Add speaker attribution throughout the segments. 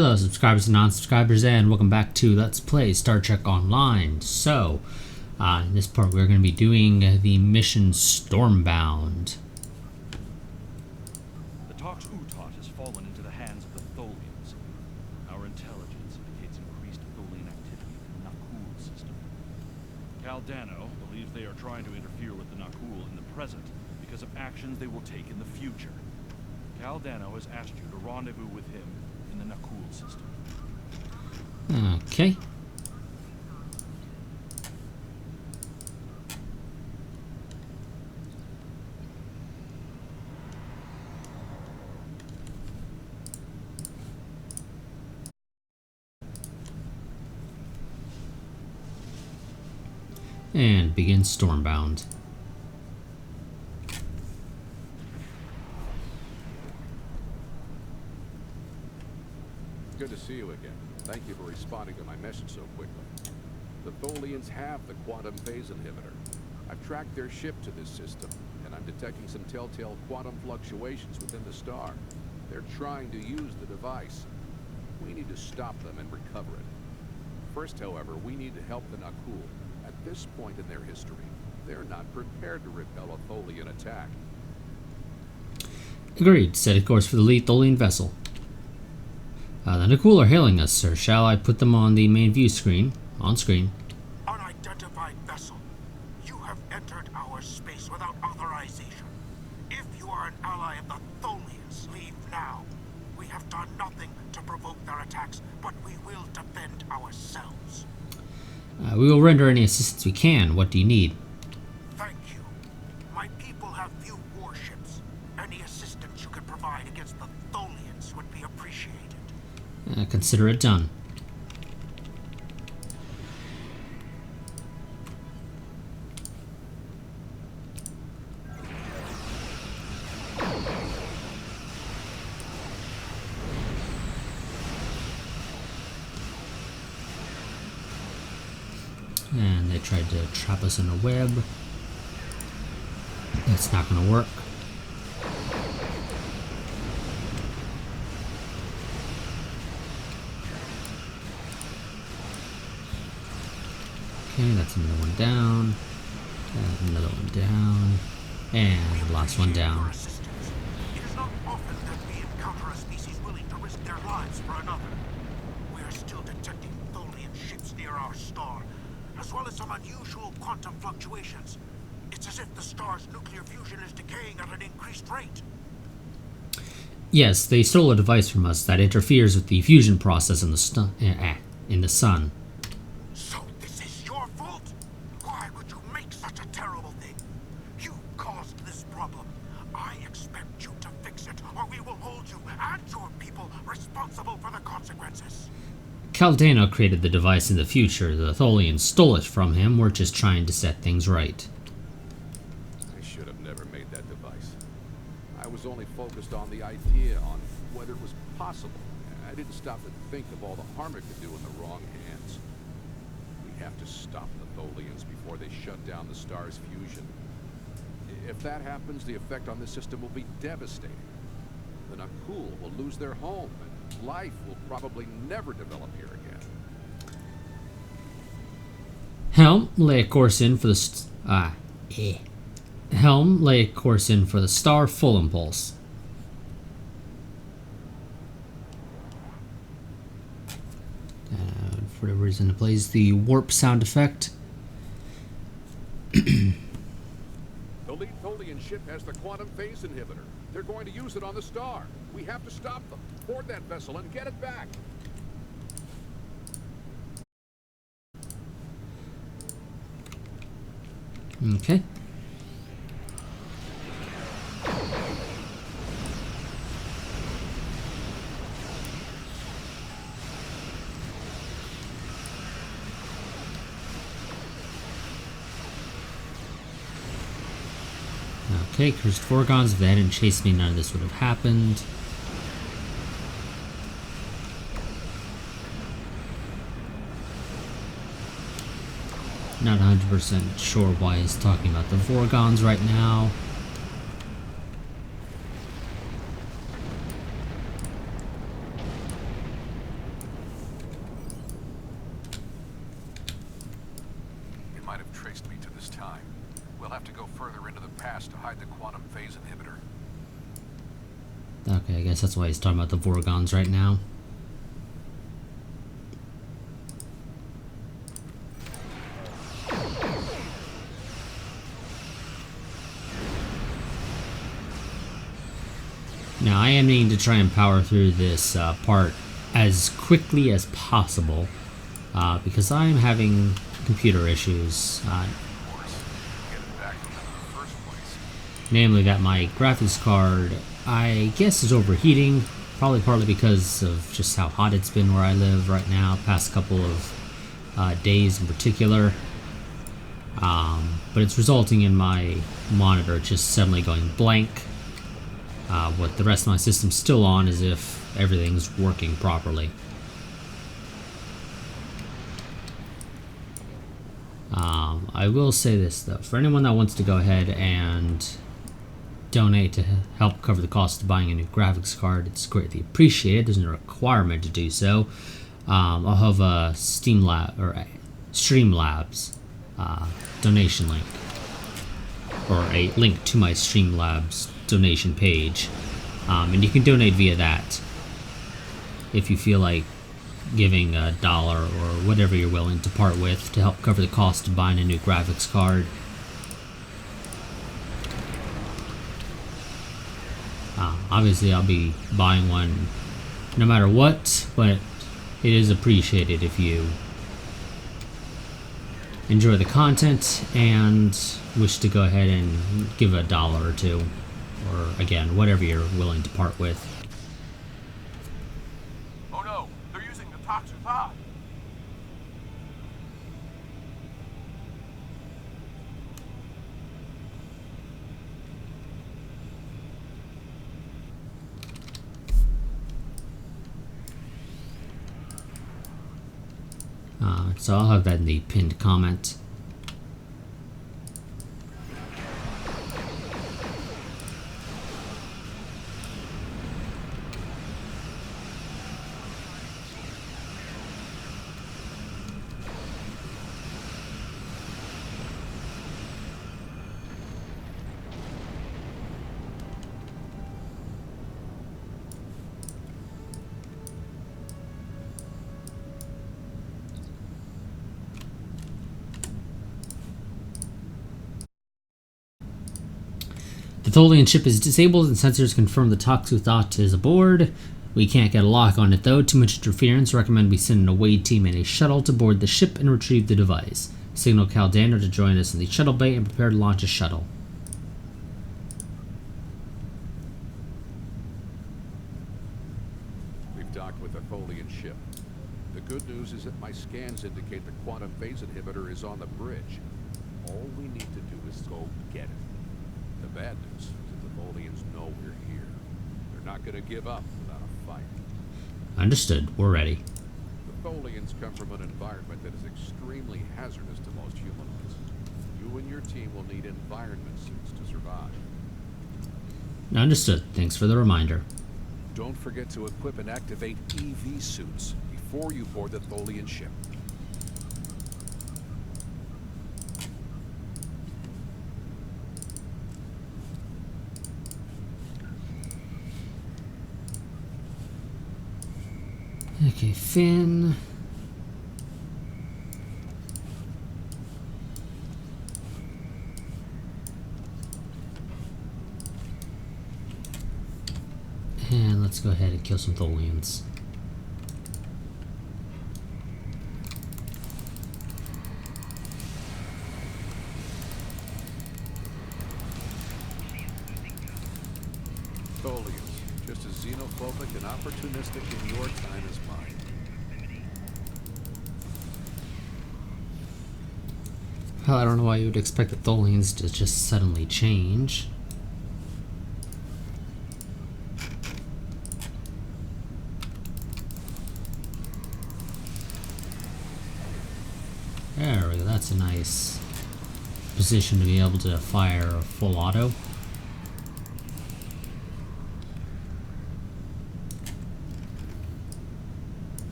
Speaker 1: Hello subscribers and non-subscribers, and welcome back to Let's Play Star Trek Online. So, in this part we're going to be doing the mission Stormbound.
Speaker 2: The Tox Utot has fallen into the hands of the Tholians. Our intelligence indicates increased Tholian activity in the Nakul system. Caldano believes they are trying to interfere with the Nakul in the present because of actions they will take in the future. Caldano has asked you to rendezvous with him in the Nakul system.
Speaker 1: Okay. And begin Stormbound.
Speaker 3: Good to see you again. Thank you for responding to my message so quickly. The Tholians have the quantum phase inhibitor. I've tracked their ship to this system, and I'm detecting some telltale quantum fluctuations within the star. They're trying to use the device. We need to stop them and recover it. First, however, we need to help the Nakul. At this point in their history, they're not prepared to repel a Tholian attack.
Speaker 1: Agreed. Set a course for the lead Tholian vessel. The Nakul are hailing us, sir. Shall I put them on the main view screen? On screen.
Speaker 4: Unidentified vessel. You have entered our space without authorization. If you are an ally of the Tholians, leave now. We have done nothing to provoke their attacks, but we will defend ourselves.
Speaker 1: We will render any assistance we can. What do you need?
Speaker 4: Thank you. My people have few warships. Any assistance you could provide against the Tholians would be appreciated.
Speaker 1: Consider it done. And they tried to trap us in a web. That's not going to work. Okay, that's another one down. Another one down. And last one down.
Speaker 4: It is not often that we encounter a species willing to risk their lives for another. We are still detecting Tholian ships near our star, as well as some unusual quantum fluctuations. It's as if the star's nuclear fusion is decaying at an increased rate.
Speaker 1: Yes, they stole a device from us that interferes with the fusion process in the sun.
Speaker 4: So this is your fault? Why would you make such a terrible thing? You caused this problem. I expect you to fix it, or we will hold you and your people responsible for the consequences.
Speaker 1: Caldano created the device in the future. The Tholians stole it from him. We're just trying to set things right.
Speaker 3: I should have never made that device. I was only focused on the idea, on whether it was possible. I didn't stop to think of all the harm it could do in the wrong hands. We have to stop the Tholians before they shut down the star's fusion. If that happens, the effect on the system will be devastating. The Nakul will lose their home, and life will probably never develop here again.
Speaker 1: Helm, lay a course in for the Helm, lay a course in for the star full impulse. For whatever reason, it plays the warp sound effect.
Speaker 3: The lead Tholian ship has the quantum phase inhibitor. They're going to use it on the star. We have to stop them. Board that vessel and get it back.
Speaker 1: Okay. Okay, cursed Vorgons. If they hadn't chased me, none of this would have happened. Not 100% sure why he's talking about the Vorgons right now.
Speaker 3: traced me to this time. We'll have to go further into the past to hide the quantum phase inhibitor.
Speaker 1: Okay, I guess that's why he's talking about the Vorgons right now. Now, I am needing to try and power through this part as quickly as possible because I'm having computer issues. Namely that my graphics card, I guess, is overheating, probably partly because of just how hot it's been where I live right now, past couple of days in particular. But it's resulting in my monitor just suddenly going blank. With the rest of my system still on as if everything's working properly. I will say this though, for anyone that wants to go ahead and donate to help cover the cost of buying a new graphics card, it's greatly appreciated. There's no requirement to do so. I'll have a Streamlabs donation link, or a link to my Streamlabs donation page, and you can donate via that if you feel like giving $1 or whatever you're willing to part with to help cover the cost of buying a new graphics card. Obviously I'll be buying one no matter what, but it is appreciated if you enjoy the content and wish to go ahead and give $1 or $2, or again, whatever you're willing to part with.
Speaker 3: Oh no, they're using the Toxuthot!
Speaker 1: So I'll have that in the pinned comment. The Tholian ship is disabled and sensors confirm the Toxuthot is aboard. We can't get a lock on it though. Too much interference. Recommend we send an away team and a shuttle to board the ship and retrieve the device. Signal Caldano to join us in the shuttle bay and prepare to launch a shuttle.
Speaker 3: We've docked with the Tholian ship. The good news is that my scans indicate the quantum phase inhibitor is on the bridge. All we need to do is go get it. The bad news is that the Tholians know we're here. They're not going to give up without a fight.
Speaker 1: Understood. We're ready.
Speaker 3: The Tholians come from an environment that is extremely hazardous to most humanoids. You and your team will need environment suits to survive.
Speaker 1: Understood. Thanks for the reminder.
Speaker 3: Don't forget to equip and activate EV suits before you board the Tholian ship.
Speaker 1: Okay, Finn. And let's go ahead and kill some Tholians.
Speaker 3: Tholians, just as xenophobic and opportunistic in your time as mine.
Speaker 1: Well, I don't know why you would expect the Tholians to just suddenly change. There we go, that's a nice position to be able to fire a full auto.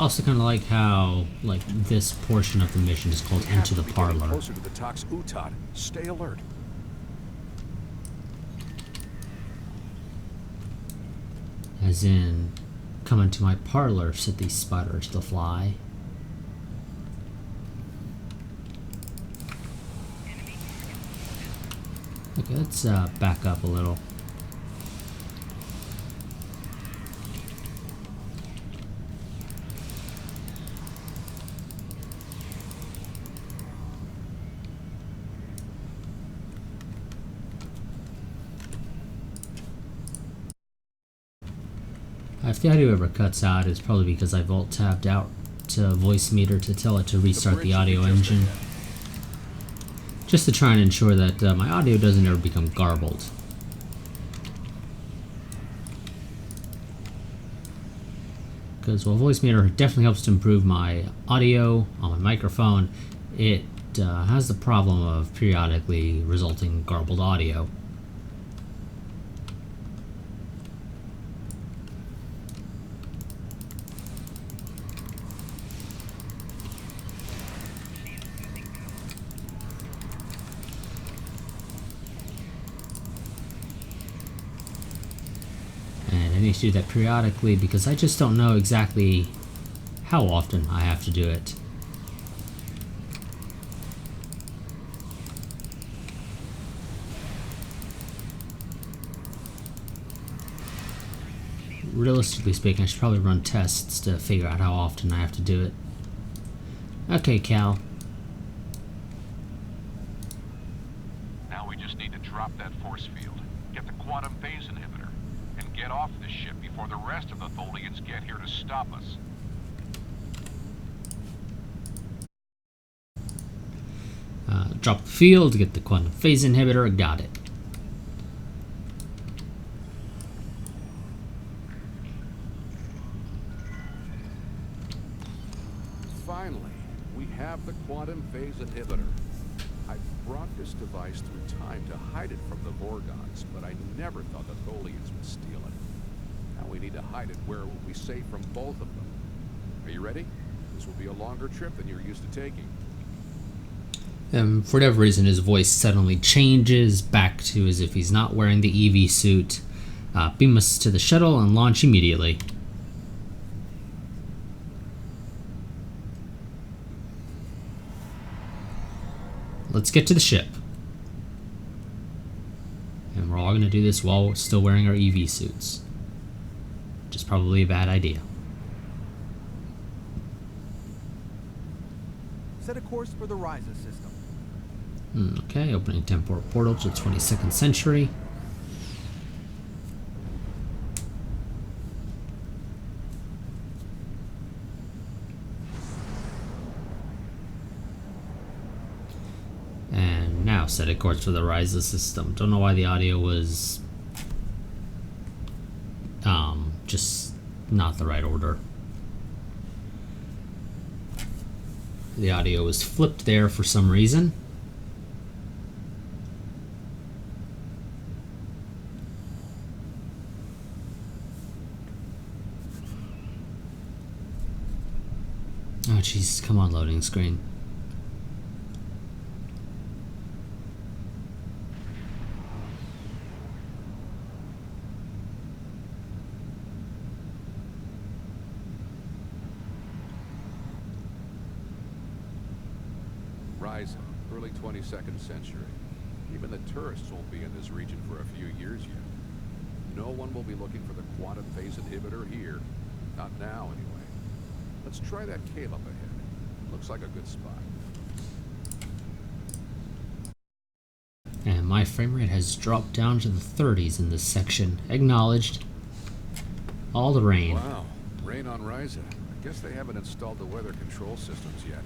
Speaker 1: also kind of like how this portion of the mission is called Into the Parlor.
Speaker 3: Closer to the Tox Utad. Stay alert.
Speaker 1: As in, come into my parlor, said the spider to the fly. Okay, let's back up a little. If the audio ever cuts out, it's probably because I Alt-tabbed out to voice meter to tell it to restart the audio engine. Just to try and ensure that my audio doesn't ever become garbled. Because while voice meter definitely helps to improve my audio on my microphone, it has the problem of periodically resulting garbled audio. I need to do that periodically because I just don't know exactly how often I have to do it. Realistically speaking, I should probably run tests to figure out how often I have to do it. Okay, Cal.
Speaker 3: Now we just need to drop that force field, get the quantum phase inhibitor, and get off this ship before the rest of the Tholians get here to stop us.
Speaker 1: Drop the field, get the quantum phase inhibitor, got it.
Speaker 3: Finally, we have the quantum phase inhibitor. I brought this device through time to hide it from the Vorgons, but I never thought the Tholians would steal it. Now we need to hide it where it will be safe from both of them. Are you ready? This will be a longer trip than you're used to taking.
Speaker 1: For whatever reason, his voice suddenly changes back to as if he's not wearing the EV suit. Beam us to the shuttle and launch immediately. Let's get to the ship. And we're all going to do this while we're still wearing our EV suits. Which is probably a bad idea.
Speaker 5: Set a course for the Ryza system.
Speaker 1: Okay, opening temporal portal to the 22nd century. And now set a course for the Ryza system. Don't know why the audio was just not the right order. The audio was flipped there for some reason. Oh jeez, come on, loading screen.
Speaker 3: Ryza, early 22nd century. Even the tourists won't be in this region for a few years yet. No one will be looking for the quantum phase inhibitor here. Not now, anyway. Let's try that cave up ahead. Looks like a good spot.
Speaker 1: And my frame rate has dropped down to the 30s in this section. Acknowledged. All the rain.
Speaker 3: Wow, rain on Ryza. I guess they haven't installed the weather control systems yet.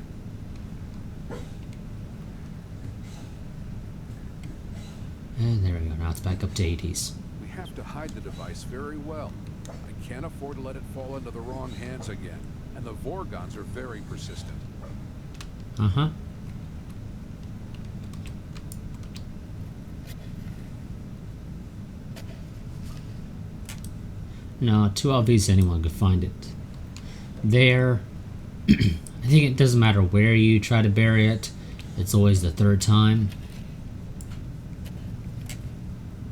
Speaker 1: And there we go, now it's back up to 80s.
Speaker 3: We have to hide the device very well. I can't afford to let it fall into the wrong hands again. And the Vorgons are very persistent.
Speaker 1: Uh-huh. No, too obvious anyone could find it. There, I think it doesn't matter where you try to bury it. It's always the third time.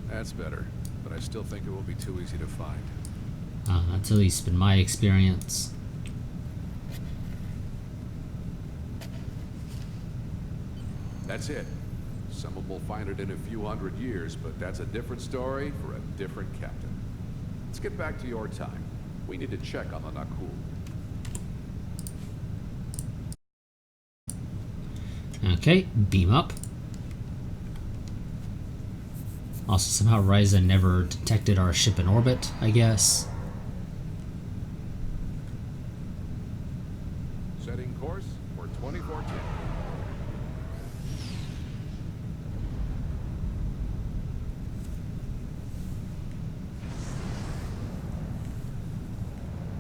Speaker 3: That's better, but I still think it will be too easy to find.
Speaker 1: That's at least been my experience.
Speaker 3: That's it. Someone will find it in a few hundred years, but that's a different story for a different captain. Let's get back to your time. We need to check on the Nakul.
Speaker 1: Okay, beam up. Also, somehow Ryza never detected our ship in orbit, I guess.
Speaker 3: Setting course for 2410.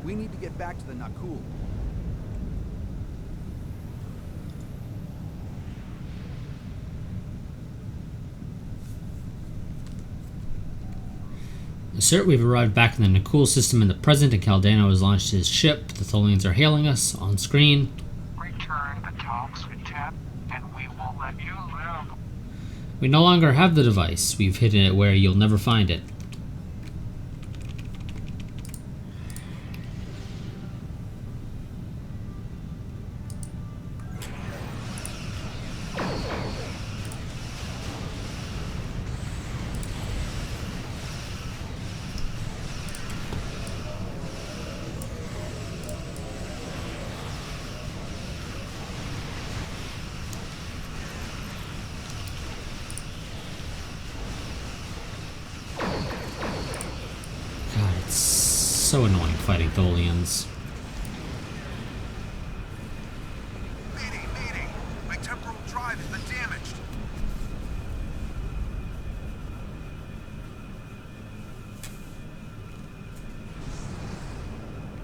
Speaker 5: We need to get back to the Nakul.
Speaker 1: Sir, we've arrived back in the Nakul system in the present, and Caldano has launched his ship. The Tholians are hailing us on screen.
Speaker 6: Return the talks with Tep, and we will let you live.
Speaker 1: We no longer have the device. We've hidden it where you'll never find it. God, it's so annoying fighting Tholians.
Speaker 4: Leading. My temporal drive has been damaged.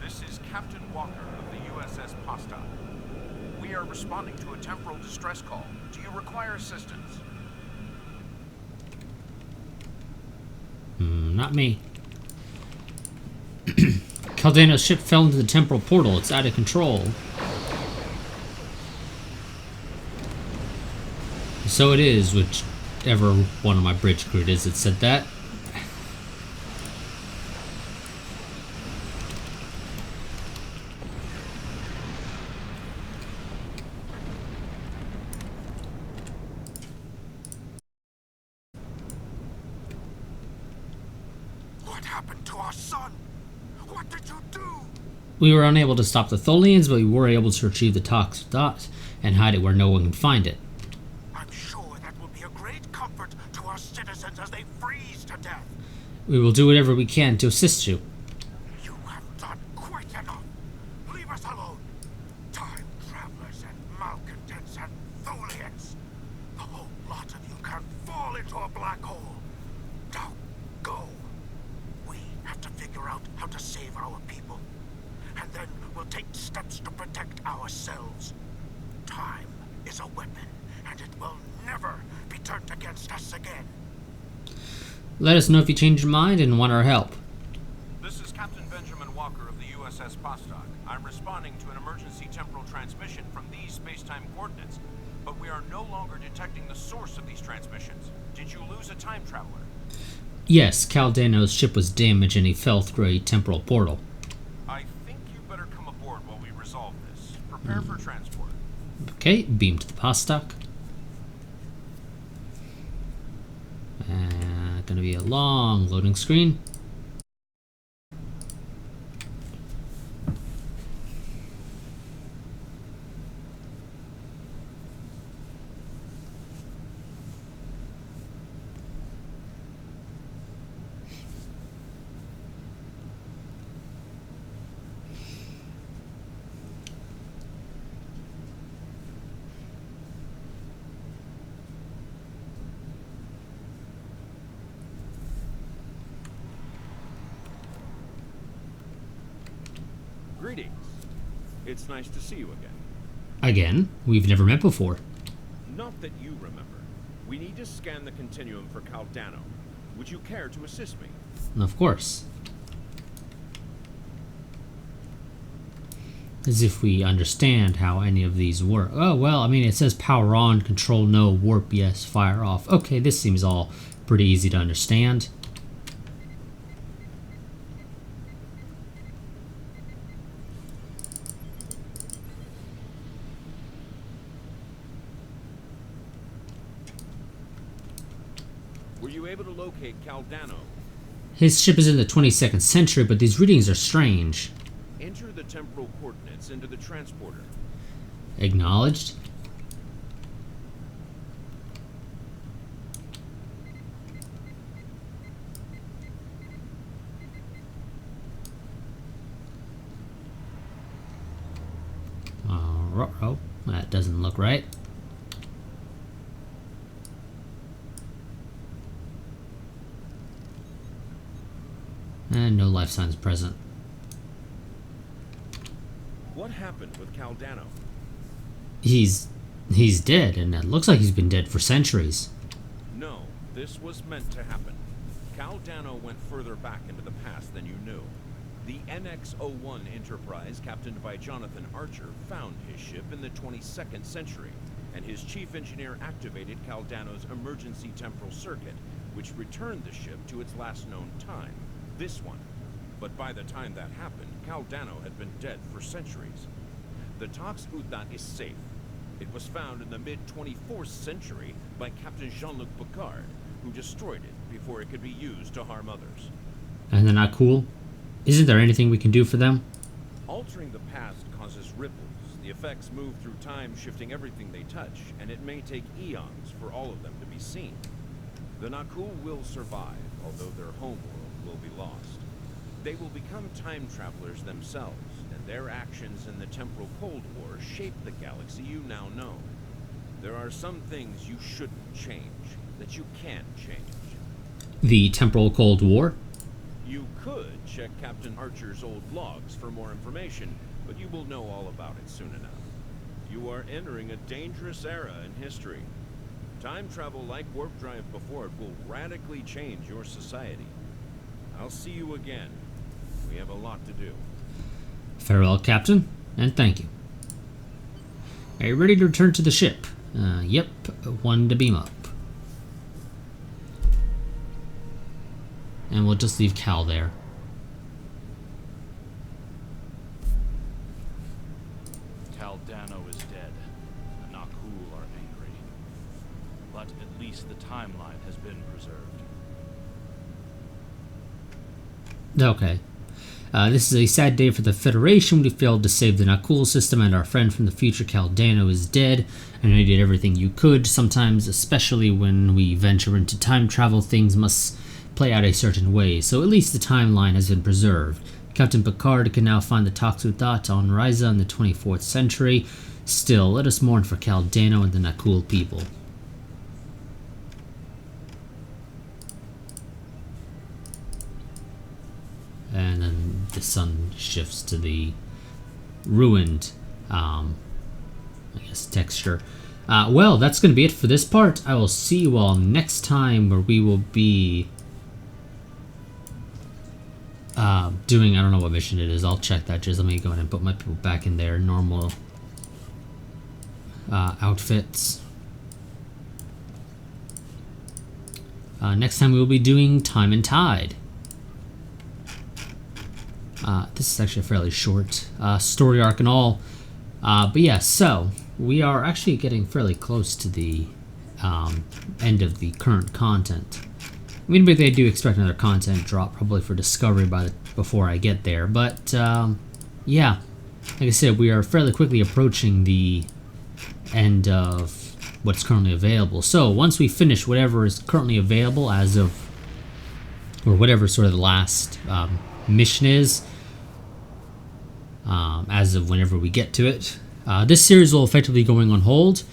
Speaker 7: This is Captain Walker of the USS Odin. We are responding to a temporal distress call. Do you require assistance?
Speaker 1: Not me. Caldano's ship fell into the temporal portal. It's out of control. So it is, whichever one of my bridge crew it is that said that.
Speaker 4: What happened to our son? What did you do?
Speaker 1: We were unable to stop the Tholians, but we were able to retrieve the Tox dot and hide it where no one can find it.
Speaker 4: I'm sure that will be a great comfort to our citizens as they freeze to death.
Speaker 1: We will do whatever we can to assist you.
Speaker 4: You have done quite enough. Leave us alone. Time travelers and malcontents and Tholians. The whole lot of you can fall into a black hole. Now, go. We have to figure out how to save our people. And then we'll take steps to protect ourselves. Time is a weapon, and it will never be turned against us again.
Speaker 1: Let us know if you change your mind and want our help.
Speaker 7: This is Captain Benjamin Walker of the USS Odin. I'm responding to an emergency temporal transmission from these space-time coordinates, but we are no longer detecting the source of these transmissions. Did you lose a time traveler?
Speaker 1: Yes, Caldano's ship was damaged and he fell through a temporal portal.
Speaker 7: I think you better come aboard while we resolve this. Prepare for transport.
Speaker 1: Okay, beam to the Vostok. Gonna be a long loading screen.
Speaker 8: Greetings. It's nice to see you again.
Speaker 1: Again, we've never met before.
Speaker 8: Not that you remember. We need to scan the continuum for Caldano. Would you care to assist me?
Speaker 1: Of course. As if we understand how any of these work. Oh, well, I mean, it says power on, control no, warp yes, fire off. Okay, this seems all pretty easy to understand.
Speaker 8: Were you able to locate Caldano?
Speaker 1: His ship is in the 22nd century, but these readings are strange.
Speaker 8: Enter the temporal coordinates into the transporter.
Speaker 1: Acknowledged. Oh, that doesn't look right. And no life signs present.
Speaker 8: What happened with Caldano?
Speaker 1: He's dead, and it looks like he's been dead for centuries.
Speaker 8: No, this was meant to happen. Caldano went further back into the past than you knew. The NX-01 Enterprise, captained by Jonathan Archer, found his ship in the 22nd century, and his chief engineer activated Caldano's emergency temporal circuit, which returned the ship to its last known time, this one. But by the time that happened, Caldano had been dead for centuries. The Tox Uthon is safe. It was found in the mid-24th century by Captain Jean-Luc Picard, who destroyed it before it could be used to harm others.
Speaker 1: And they're not cool? Isn't there anything we can do for them?
Speaker 8: Altering the past causes ripples. The effects move through time, shifting everything they touch, and it may take eons for all of them to be seen. The Nakul will survive, although their homeworld will be lost. They will become time travelers themselves, and their actions in the temporal Cold War shape the galaxy you now know. There are some things you shouldn't change, that you can change.
Speaker 1: The temporal Cold War?
Speaker 8: You could check Captain Archer's old logs for more information, but you will know all about it soon enough. You are entering a dangerous era in history. Time travel, like warp drive before it, will radically change your society. I'll see you again. We have a lot to do.
Speaker 1: Farewell, Captain, and thank you. Are you ready to return to the ship? Yep, one to beam up. And we'll just leave Cal there.
Speaker 2: Caldano is dead. The Nakul are angry. But at least the timeline has been preserved.
Speaker 1: Okay. This is a sad day for the Federation. We failed to save the Nakul system, and our friend from the future, Caldano, is dead. I know you did everything you could. Sometimes, especially when we venture into time travel, things must play out a certain way, so at least the timeline has been preserved. Captain Picard can now find the Tox Uthon on Risa in the 24th century. Still, let us mourn for Caldano and the Nakul people. And then the sun shifts to the ruined, I guess, texture. Well, that's going to be it for this part. I will see you all next time, where we will be doing, I don't know what mission it is. I'll check that. Just let me go ahead and put my people back in their normal outfits. Next time we will be doing Time and Tide. This is actually a fairly short story arc and all. But yeah, so we are actually getting fairly close to the end of the current content. I mean, but they do expect another content drop, probably for Discovery before I get there. But yeah, like I said, we are fairly quickly approaching the end of what's currently available. So once we finish whatever is currently available as of, or whatever sort of the last mission is, as of whenever we get to it, this series will effectively going on hold,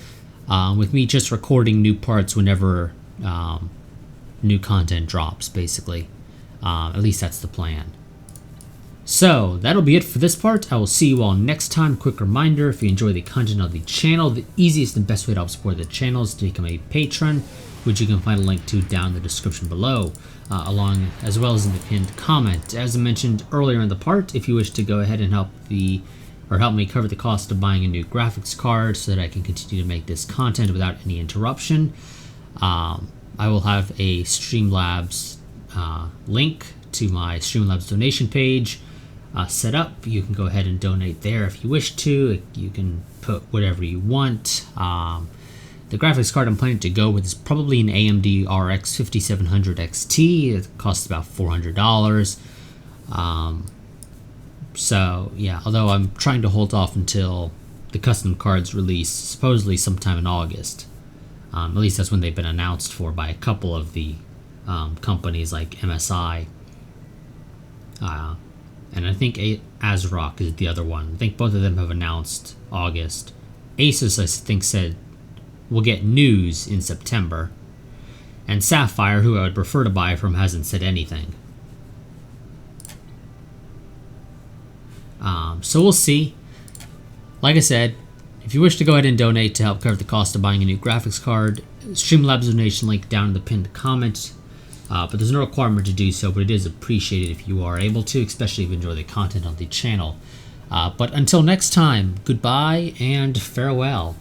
Speaker 1: with me just recording new parts whenever new content drops, basically. At least that's the plan. So that'll be it for this part. I will see you all next time. Quick reminder, if you enjoy the content of the channel, the easiest and best way to help support the channel is to become a patron, which you can find a link to down in the description below, along as well as in the pinned comment. As I mentioned earlier in the part, if you wish to go ahead and help the or help me cover the cost of buying a new graphics card so that I can continue to make this content without any interruption. I will have a Streamlabs link to my Streamlabs donation page set up. You can go ahead and donate there if you wish to. You can put whatever you want. The graphics card I'm planning to go with is probably an AMD RX 5700 XT. It costs about $400. So yeah, although I'm trying to hold off until the custom cards release, supposedly sometime in August. At least that's when they've been announced for by a couple of the companies like MSI. And I think ASRock is the other one. I think both of them have announced August. Asus, I think, said we'll get news in September. And Sapphire, who I would prefer to buy from, hasn't said anything. So we'll see. Like I said, if you wish to go ahead and donate to help cover the cost of buying a new graphics card, Streamlabs donation link down in the pinned comment. But there's no requirement to do so, but it is appreciated if you are able to, especially if you enjoy the content on the channel. But until next time, goodbye and farewell.